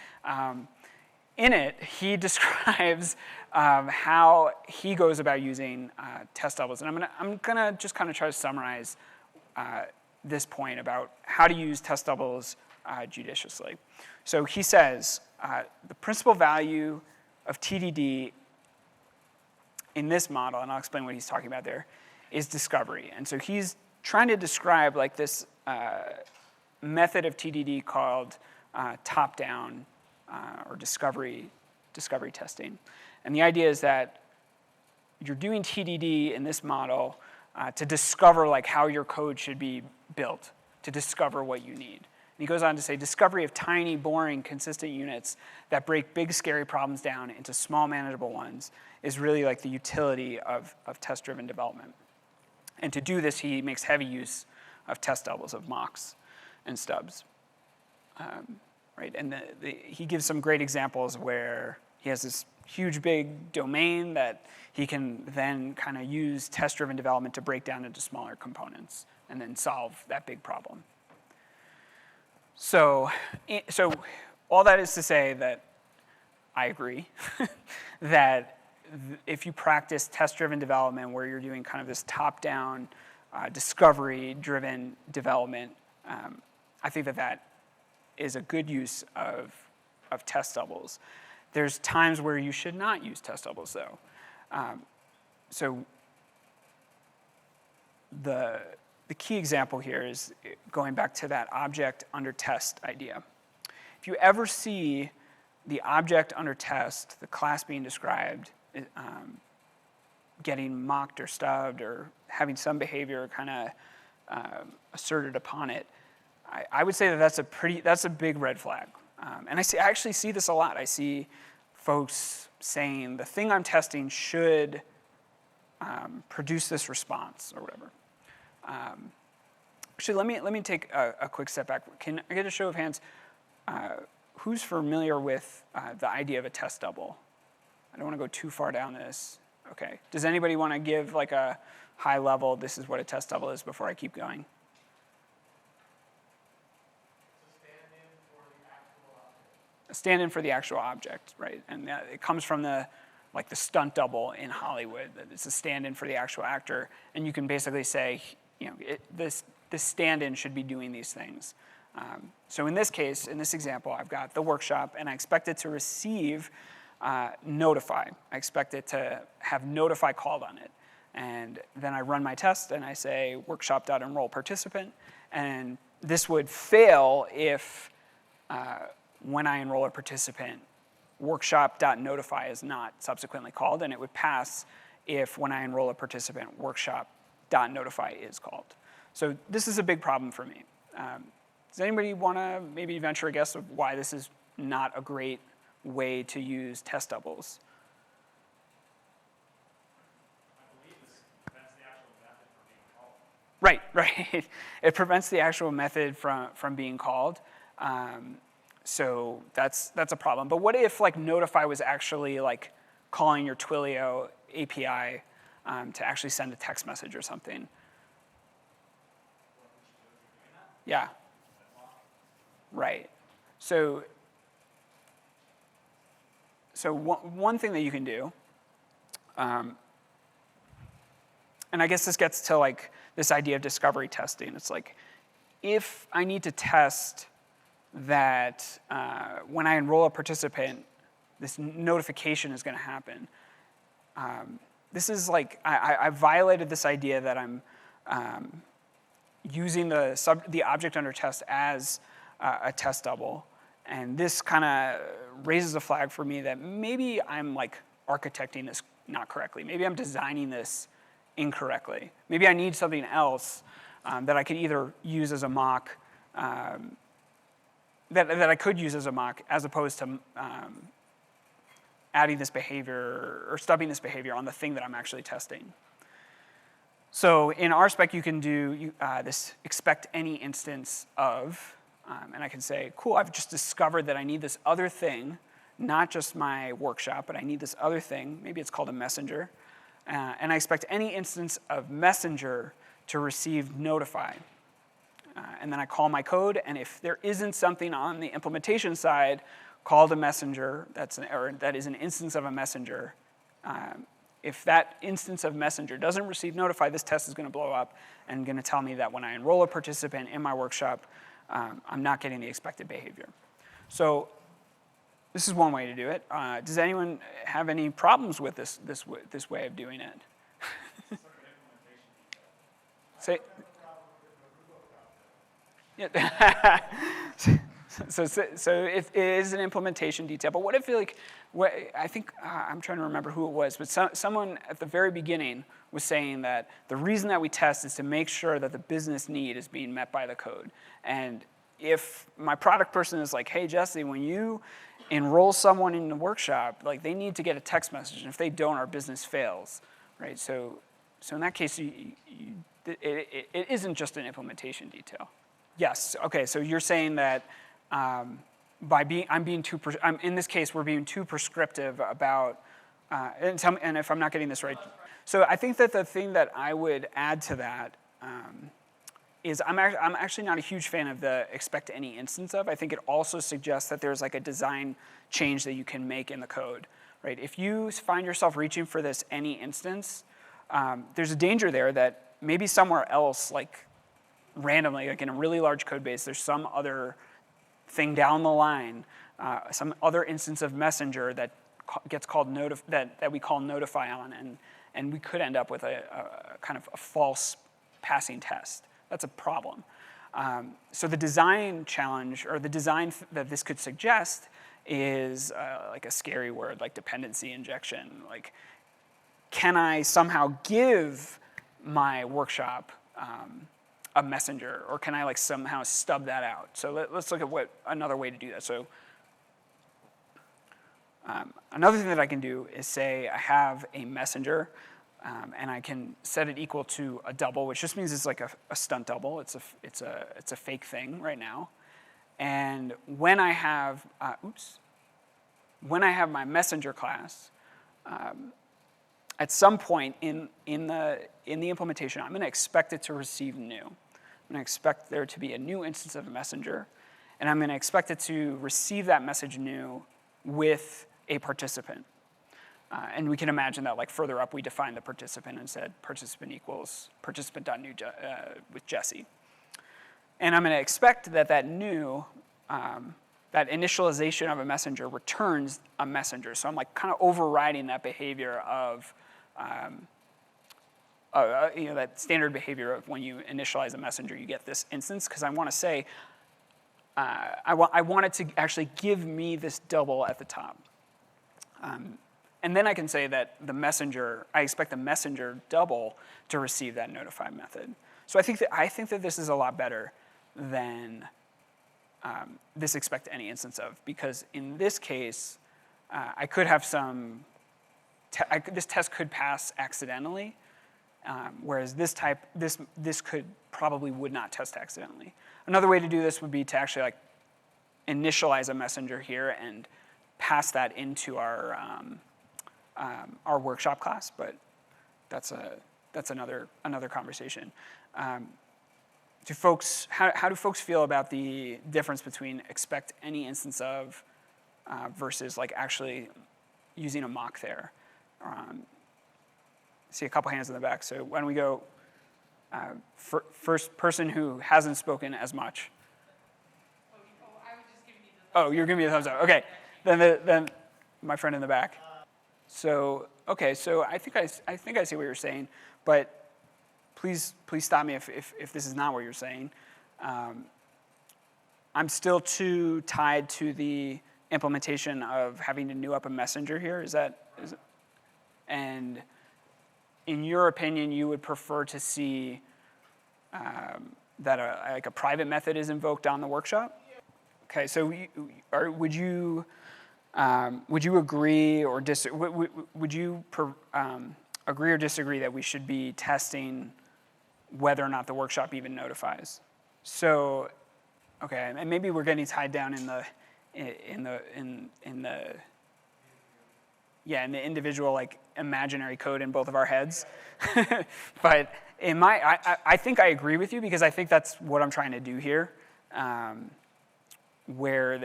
In it, he describes how he goes about using test doubles. And I'm gonna just kind of try to summarize this point about how to use test doubles judiciously. So he says, the principal value of TDD in this model, and I'll explain what he's talking about there, is discovery. And so he's trying to describe like this method of TDD called top-down or discovery testing. And the idea is that you're doing TDD in this model to discover like how your code should be built, to discover what you need. And he goes on to say, discovery of tiny, boring, consistent units that break big, scary problems down into small, manageable ones is really like the utility of test-driven development. And to do this, he makes heavy use of test doubles, of mocks and stubs. Right? And he gives some great examples where he has this huge, big domain that he can then kind of use test-driven development to break down into smaller components and then solve that big problem. So all that is to say that I agree that if you practice test-driven development where you're doing kind of this top-down, discovery-driven development, I think that is a good use of test doubles. There's times where you should not use test doubles, though. So the key example here is going back to that object under test idea. If you ever see the object under test, the class being described, getting mocked or stubbed or having some behavior kind of asserted upon it, I would say that that's a big red flag. And I actually see this a lot. I see folks saying the thing I'm testing should produce this response or whatever. Actually, let me take a quick step back. Can I get a show of hands? Who's familiar with the idea of a test double? I don't want to go too far down this. Okay. Does anybody want to give like a high level, this is what a test double is before I keep going? A stand-in for the actual object, right? And it comes from the stunt double in Hollywood. That it's a stand-in for the actual actor, and you can basically say, this stand-in should be doing these things. So in this case, in this example, I've got the workshop, and I expect it to receive notify. I expect it to have notify called on it, and then I run my test, and I say workshop.enroll participant, and this would fail if when I enroll a participant, workshop.notify is not subsequently called, and it would pass if when I enroll a participant, workshop.notify is called. So this is a big problem for me. Does anybody want to maybe venture a guess of why this is not a great way to use test doubles? Right, right. It prevents the actual method from being called. So that's a problem. But what if like notify was actually like calling your Twilio API to actually send a text message or something? Yeah. Right. So one thing that you can do, and I guess this gets to like this idea of discovery testing. It's like, if I need to test that when I enroll a participant, this notification is going to happen. This is like, I violated this idea that I'm using the object under test as a test double. And this kind of raises a flag for me that maybe I'm like architecting this not correctly. Maybe I'm designing this incorrectly. Maybe I need something else that I could either use as a mock, that I could use as a mock, as opposed to adding this behavior or stubbing this behavior on the thing that I'm actually testing. So in RSpec, you can do this expect any instance of, and I can say, cool, I've just discovered that I need this other thing, not just my workshop, but I need this other thing. Maybe it's called a messenger. And I expect any instance of messenger to receive notify. And then I call my code, and if there isn't something on the implementation side called a messenger, that is an instance of a messenger, if that instance of messenger doesn't receive notify, this test is going to blow up and going to tell me that when I enroll a participant in my workshop, I'm not getting the expected behavior. So this is one way to do it. Does anyone have any problems with this way of doing it? Say. Yeah. So it is an implementation detail. But what if I think I'm trying to remember who it was, but someone at the very beginning was saying that the reason that we test is to make sure that the business need is being met by the code. And if my product person is like, hey, Jesse, when you enroll someone in the workshop, like they need to get a text message, and if they don't, our business fails, right? So in that case, it isn't just an implementation detail. Yes. Okay. So you're saying that in this case, we're being too prescriptive about, and if I'm not getting this right, so I think that the thing that I would add to that is I'm actually not a huge fan of the expect any instance of. I think it also suggests that there's like a design change that you can make in the code, right? If you find yourself reaching for this any instance, there's a danger there that maybe somewhere else, like randomly, like in a really large code base, there's some other thing down the line, some other instance of messenger that gets called that we call notify on, and we could end up with a kind of a false passing test. That's a problem. So the design challenge, or the design that this could suggest, is like a scary word, like dependency injection. Like, can I somehow give my workshop a messenger, or can I like somehow stub that out? So let's look at another way to do that. So another thing that I can do is say I have a messenger, and I can set it equal to a double, which just means it's like a stunt double. It's a fake thing right now. And when I have my messenger class, at some point in the implementation, I'm going to expect it to receive new. I'm going to expect there to be a new instance of a messenger, and I'm going to expect it to receive that message new with a participant. And we can imagine that like further up, we define the participant and said participant equals participant.new with Jesse. And I'm going to expect that new, that initialization of a messenger returns a messenger. So I'm like kind of overriding that behavior of, that standard behavior of when you initialize a messenger, you get this instance, because I want to say, I want it to actually give me this double at the top. And then I can say that I expect the messenger double to receive that notify method. So I think that this is a lot better than this expect any instance of, because in this case, I could have some, this test could pass accidentally, whereas this could probably would not test accidentally. Another way to do this would be to actually like initialize a messenger here and pass that into our workshop class, but that's another conversation. How do folks feel about the difference between expect any instance of versus like actually using a mock there? See a couple hands in the back. So why don't we go first person who hasn't spoken as much? I was just giving you the. Oh, you're giving me a thumbs up. Okay, then my friend in the back. So okay, so I think I see what you're saying, but please stop me if this is not what you're saying. I'm still too tied to the implementation of having to new up a messenger here. Is it? And in your opinion, you would prefer to see that a private method is invoked on the workshop? Okay, so would you agree or would you agree or disagree that we should be testing whether or not the workshop even notifies? So, okay, and maybe we're getting tied down in the individual like imaginary code in both of our heads. But I think I agree with you, because I think that's what I'm trying to do here, where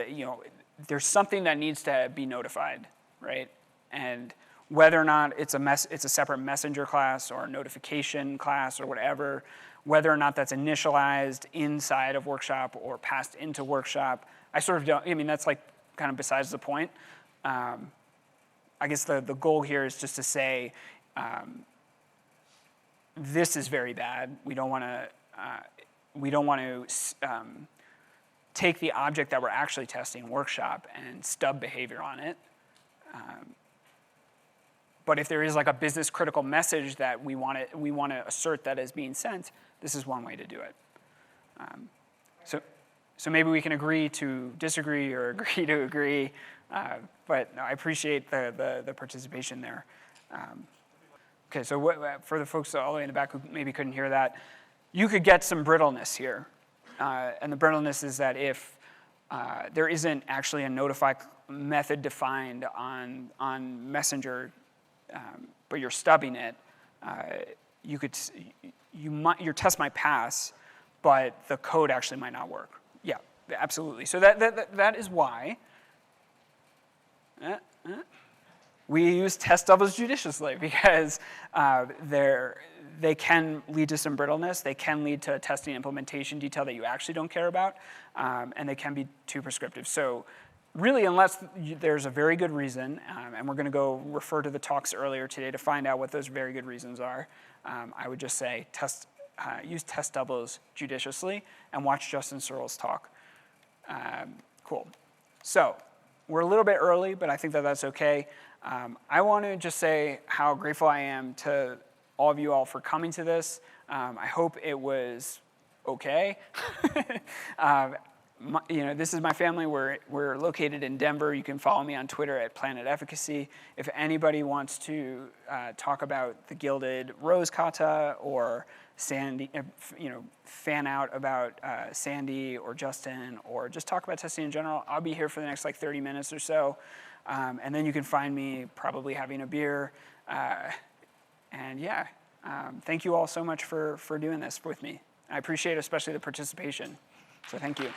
there's something that needs to be notified, right? And whether or not it's a separate messenger class or a notification class or whatever, whether or not that's initialized inside of workshop or passed into workshop, I sort of don't. I mean, that's like kind of besides the point. I guess the goal here is just to say, this is very bad. We don't want to take the object that we're actually testing, workshop, and stub behavior on it. But if there is like a business critical message that we want to assert that is being sent, this is one way to do it. So maybe we can agree to disagree or agree to agree. But no, I appreciate the participation there. Okay, so for the folks all the way in the back who maybe couldn't hear that, you could get some brittleness here. And the brittleness is that if there isn't actually a notify method defined on Messenger, but you're stubbing it, your test might pass, but the code actually might not work. Yeah, absolutely. So that is why we use test doubles judiciously, because they can lead to some brittleness. They can lead to a testing implementation detail that you actually don't care about, and they can be too prescriptive. So really, unless there's a very good reason, and we're going to go refer to the talks earlier today to find out what those very good reasons are, I would just say use test doubles judiciously and watch Justin Searle's talk. Cool. So we're a little bit early, but I think that's okay. I want to just say how grateful I am to all of you all for coming to this. I hope it was okay. This is my family. We're located in Denver. You can follow me on Twitter at Planet Efficacy. If anybody wants to talk about the Gilded Rose Kata or Sandy, fan out about Sandy or Justin, or just talk about testing in general, I'll be here for the next like 30 minutes or so. And then you can find me probably having a beer. And yeah, thank you all so much for doing this with me. I appreciate especially the participation. So thank you.